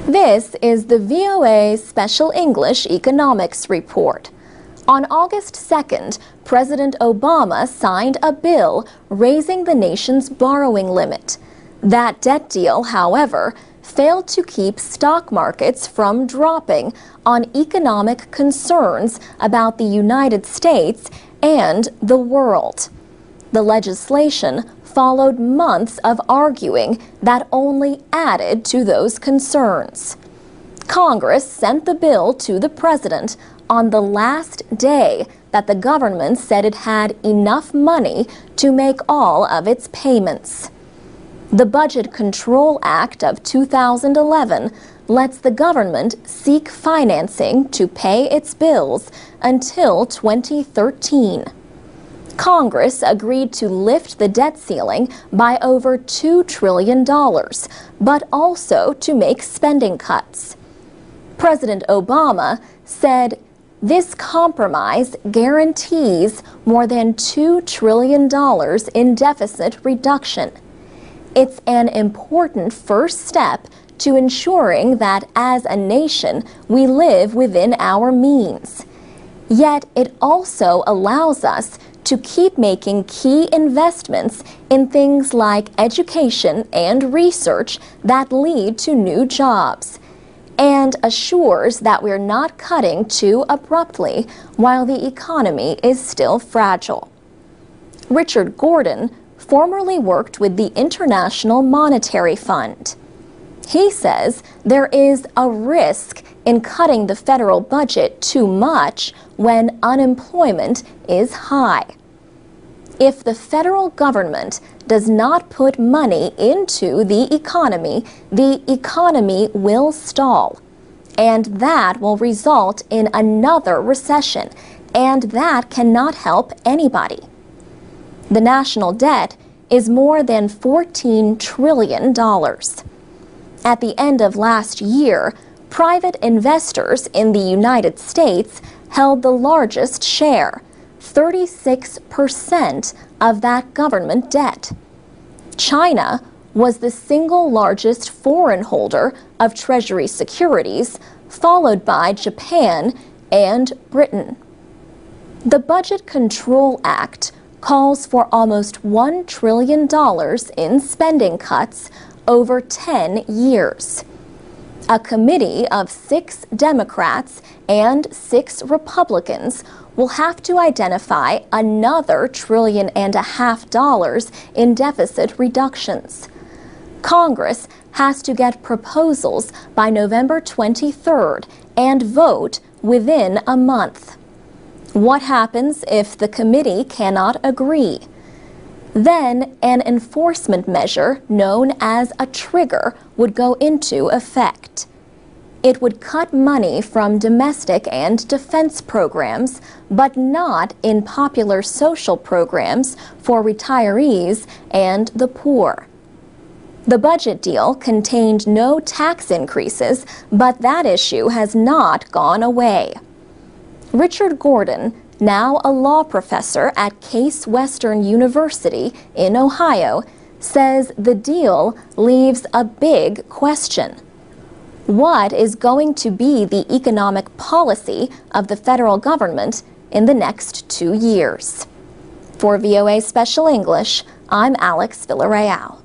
This is the VOA Special English Economics Report. On August 2nd, President Obama signed a bill raising the nation's borrowing limit. That debt deal, however, failed to keep stock markets from dropping on economic concerns about the United States and the world. The legislation followed months of arguing that only added to those concerns. Congress sent the bill to the president on the last day that the government said it had enough money to make all of its payments. The Budget Control Act of 2011 lets the government seek financing to pay its bills until 2013. Congress agreed to lift the debt ceiling by over $2 trillion, but also to make spending cuts. President Obama said this compromise guarantees more than $2 trillion in deficit reduction. It's an important first step to ensuring that as a nation we live within our means. Yet it also allows us to keep making key investments in things like education and research that lead to new jobs, and assures that we're not cutting too abruptly while the economy is still fragile. Richard Gordon formerly worked with the International Monetary Fund. He says there is a risk in cutting the federal budget too much when unemployment is high. If the federal government does not put money into the economy will stall, and that will result in another recession, and that cannot help anybody. The national debt is more than $14 trillion. At the end of last year, private investors in the United States held the largest share, 36% of that government debt. China was the single largest foreign holder of Treasury securities, followed by Japan and Britain. The Budget Control Act calls for almost $1 trillion in spending cuts over 10 years. A committee of 6 Democrats and 6 Republicans will have to identify another $1.5 trillion in deficit reductions. Congress has to get proposals by November 23rd and vote within a month. What happens if the committee cannot agree? Then an enforcement measure known as a trigger would go into effect. It would cut money from domestic and defense programs, but not in popular social programs for retirees and the poor. The budget deal contained no tax increases, but that issue has not gone away. Richard Gordon, now a law professor at Case Western University in Ohio, says the deal leaves a big question. What is going to be the economic policy of the federal government in the next 2 years? For VOA Special English, I'm Alex Villarreal.